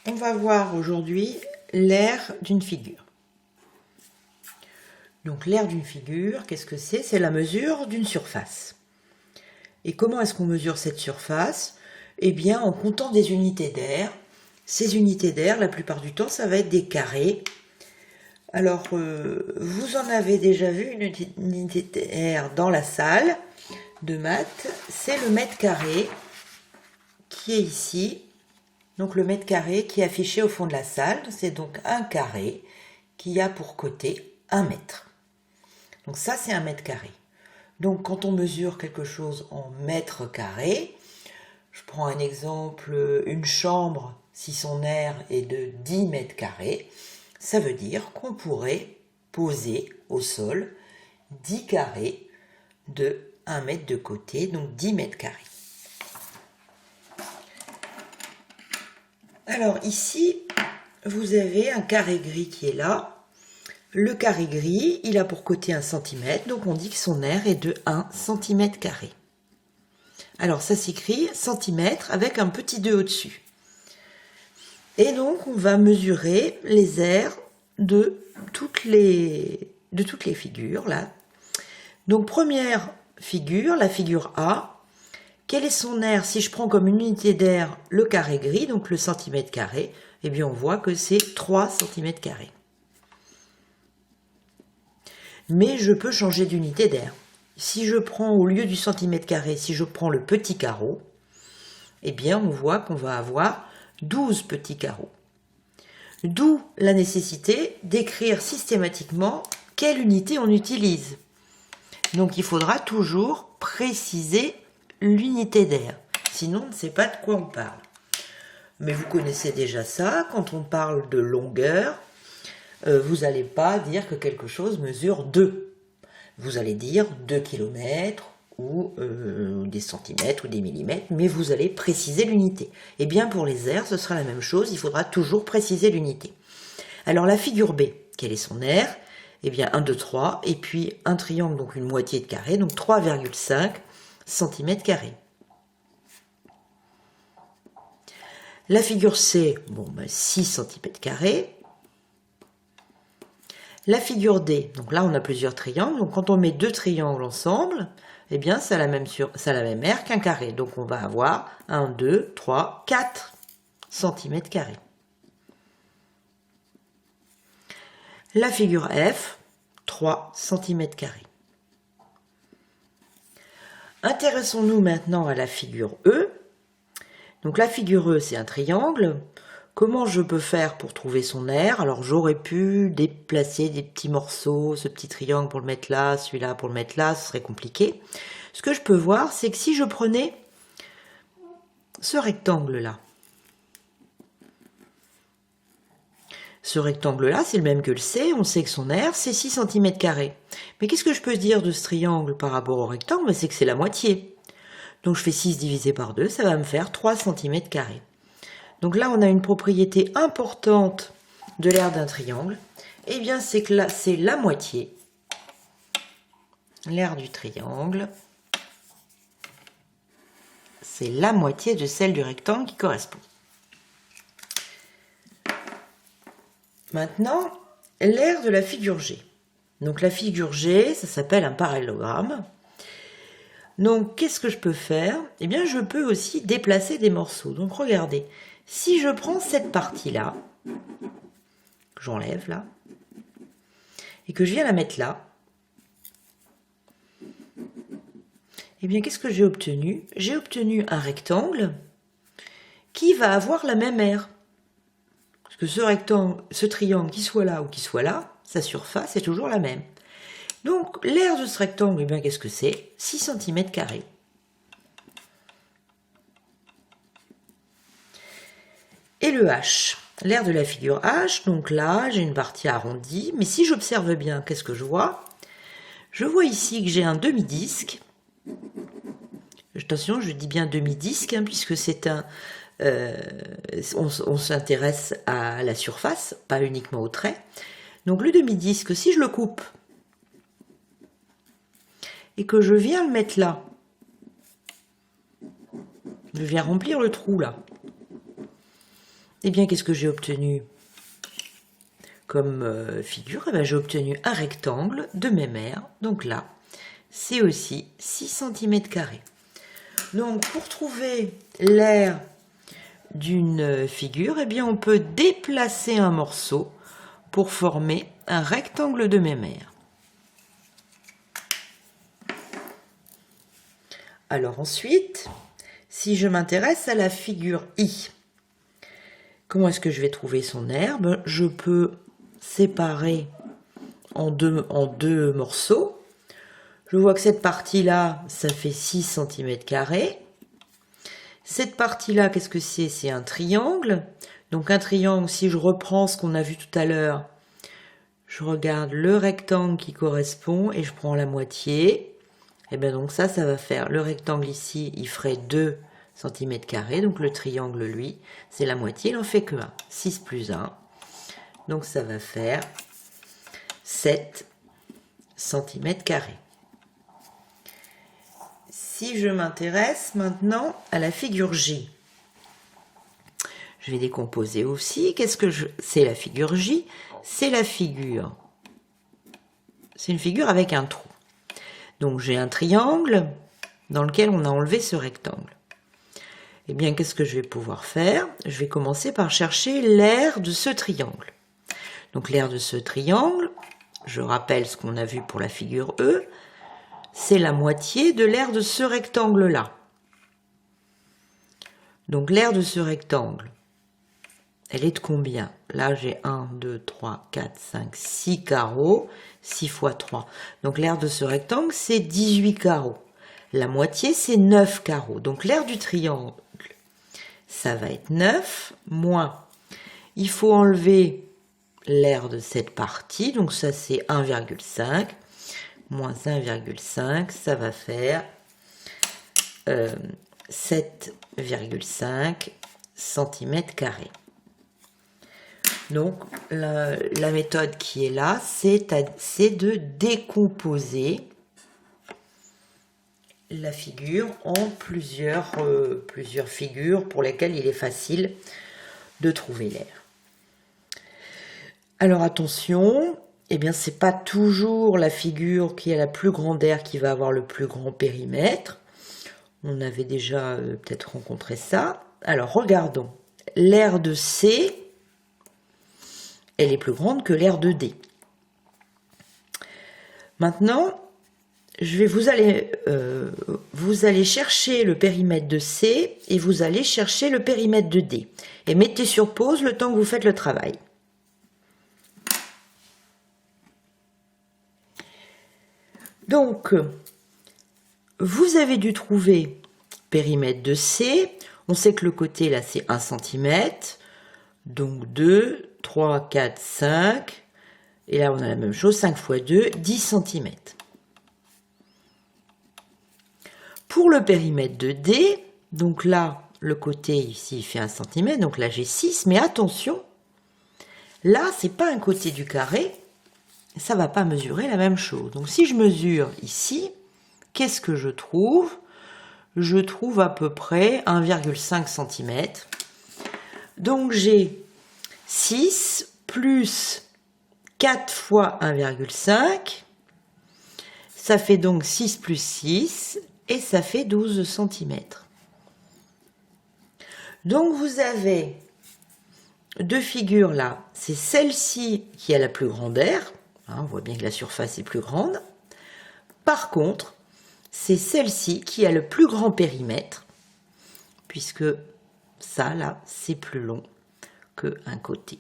On va voir aujourd'hui l'aire d'une figure. Donc l'aire d'une figure, qu'est-ce que c'est? C'est la mesure d'une surface. Et comment est-ce qu'on mesure cette surface? Eh bien en comptant des unités d'aire. Ces unités d'aire, la plupart du temps, ça va être des carrés. Alors, vous en avez déjà vu une unité d'aire dans la salle de maths. C'est le mètre carré qui est ici. Donc le mètre carré qui est affiché au fond de la salle, c'est donc un carré qui a pour côté 1 mètre. Donc ça, c'est 1 mètre carré. Donc quand on mesure quelque chose en mètres carrés, je prends un exemple, une chambre, si son aire est de 10 mètres carrés, ça veut dire qu'on pourrait poser au sol 10 carrés de 1 mètre de côté, donc 10 mètres carrés. Alors ici, vous avez un carré gris qui est là. Le carré gris, il a pour côté 1 cm, donc on dit que son aire est de 1 cm carré. Alors ça s'écrit centimètre avec un petit 2 au-dessus. Et donc on va mesurer les aires de toutes les figures là. Donc première figure, la figure A. Quel est son aire? Si je prends comme unité d'aire le carré gris, donc le centimètre carré, eh bien on voit que c'est 3 cm carrés. Mais je peux changer d'unité d'aire. Si je prends au lieu du centimètre carré, si je prends le petit carreau, eh bien on voit qu'on va avoir 12 petits carreaux. D'où la nécessité d'écrire systématiquement quelle unité on utilise. Donc il faudra toujours préciser l'unité d'aire, sinon on ne sait pas de quoi on parle. Mais vous connaissez déjà ça, quand on parle de longueur, vous n'allez pas dire que quelque chose mesure 2. Vous allez dire 2 km ou des centimètres ou des millimètres, mais vous allez préciser l'unité. Et bien pour les aires, ce sera la même chose, il faudra toujours préciser l'unité. Alors la figure B, quelle est son aire? Eh bien 1, 2, 3, et puis un triangle, donc une moitié de carré, donc 3,5 cm carrés. La figure C, bon, 6 cm carrés. La figure D, donc là on a plusieurs triangles, donc quand on met deux triangles ensemble, eh bien ça a la même aire qu'un carré. Donc on va avoir 1, 2, 3, 4 cm carrés. La figure F, 3 cm carrés. Intéressons-nous maintenant à la figure E. Donc la figure E, c'est un triangle. Comment je peux faire pour trouver son aire? Alors j'aurais pu déplacer des petits morceaux, ce petit triangle pour le mettre là, celui-là pour le mettre là, ce serait compliqué. Ce que je peux voir, c'est que si je prenais ce rectangle-là, ce rectangle-là, c'est le même que le C, on sait que son aire, c'est 6 cm carrés. Mais qu'est-ce que je peux dire de ce triangle par rapport au rectangle? C'est que c'est la moitié. Donc je fais 6 divisé par 2, ça va me faire 3 cm carrés. Donc là, on a une propriété importante de l'aire d'un triangle. Eh bien, c'est que là, c'est la moitié. L'aire du triangle, c'est la moitié de celle du rectangle qui correspond. Maintenant, l'aire de la figure G. Donc la figure G, ça s'appelle un parallélogramme. Donc, qu'est-ce que je peux faire? Eh bien, je peux aussi déplacer des morceaux. Donc, regardez, si je prends cette partie-là, que j'enlève là, et que je viens la mettre là, eh bien, qu'est-ce que j'ai obtenu? J'ai obtenu un rectangle qui va avoir la même aire. Parce que ce rectangle, ce triangle, qu'il soit là ou qu'il soit là, sa surface est toujours la même. Donc, l'aire de ce rectangle, eh bien, qu'est-ce que c'est? 6 cm carrés. Et le H, l'aire de la figure H, donc là, j'ai une partie arrondie, mais si j'observe bien, qu'est-ce que je vois? Je vois ici que j'ai un demi-disque. Attention, je dis bien demi-disque, puisque c'est un... on s'intéresse à la surface, pas uniquement au trait. Donc le demi-disque, si je le coupe, et que je viens le mettre là, je viens remplir le trou là, eh bien, qu'est-ce que j'ai obtenu comme figure? Eh bien, j'ai obtenu un rectangle de même aire. Donc là, c'est aussi 6 cm². Donc, pour trouver l'aire d'une figure, eh bien, on peut déplacer un morceau pour former un rectangle de même aire. Alors ensuite, si je m'intéresse à la figure I, comment est-ce que je vais trouver son aire? Je peux séparer en deux morceaux. Je vois que cette partie-là, ça fait 6 cm². Cette partie-là, qu'est-ce que c'est? C'est un triangle. Donc un triangle, si je reprends ce qu'on a vu tout à l'heure, je regarde le rectangle qui correspond et je prends la moitié. Et bien donc ça va faire, le rectangle ici, il ferait 2 cm². Donc le triangle, lui, c'est la moitié, il n'en fait que 1. 6 plus 1. Donc ça va faire 7 cm². Si je m'intéresse maintenant à la figure J, je vais décomposer aussi. C'est la figure J? C'est la figure. C'est une figure avec un trou. Donc j'ai un triangle dans lequel on a enlevé ce rectangle. Eh bien, qu'est-ce que je vais pouvoir faire? Je vais commencer par chercher l'aire de ce triangle. Donc l'aire de ce triangle, je rappelle ce qu'on a vu pour la figure E, c'est la moitié de l'aire de ce rectangle-là. Donc l'aire de ce rectangle, elle est de combien? Là, j'ai 1, 2, 3, 4, 5, 6 carreaux. 6 fois 3. Donc l'aire de ce rectangle, c'est 18 carreaux. La moitié, c'est 9 carreaux. Donc l'aire du triangle, ça va être 9, moins, il faut enlever l'aire de cette partie. Donc ça, c'est 1,5. Moins 1,5, ça va faire 7,5 cm². Donc, la méthode qui est là, c'est de décomposer la figure en plusieurs figures pour lesquelles il est facile de trouver l'aire. Alors attention, eh bien, c'est pas toujours la figure qui a la plus grande aire qui va avoir le plus grand périmètre. On avait déjà peut-être rencontré ça. Alors, regardons. L'aire de C, elle est plus grande que l'aire de D. Maintenant, vous allez chercher le périmètre de C et vous allez chercher le périmètre de D. Et mettez sur pause le temps que vous faites le travail. Donc, vous avez dû trouver périmètre de C. On sait que le côté là, c'est 1 cm. Donc 2, 3, 4, 5. Et là, on a la même chose, 5 fois 2, 10 cm. Pour le périmètre de D, donc là, le côté ici, il fait 1 cm. Donc là, j'ai 6. Mais attention, là, c'est pas un côté du carré. Ça ne va pas mesurer la même chose. Donc si je mesure ici, qu'est-ce que je trouve? Je trouve à peu près 1,5 cm. Donc j'ai 6 plus 4 fois 1,5. Ça fait donc 6 plus 6 et ça fait 12 cm. Donc vous avez deux figures là. C'est celle-ci qui a la plus grande aire. On voit bien que la surface est plus grande. Par contre, c'est celle-ci qui a le plus grand périmètre, puisque ça, là, c'est plus long qu'un côté.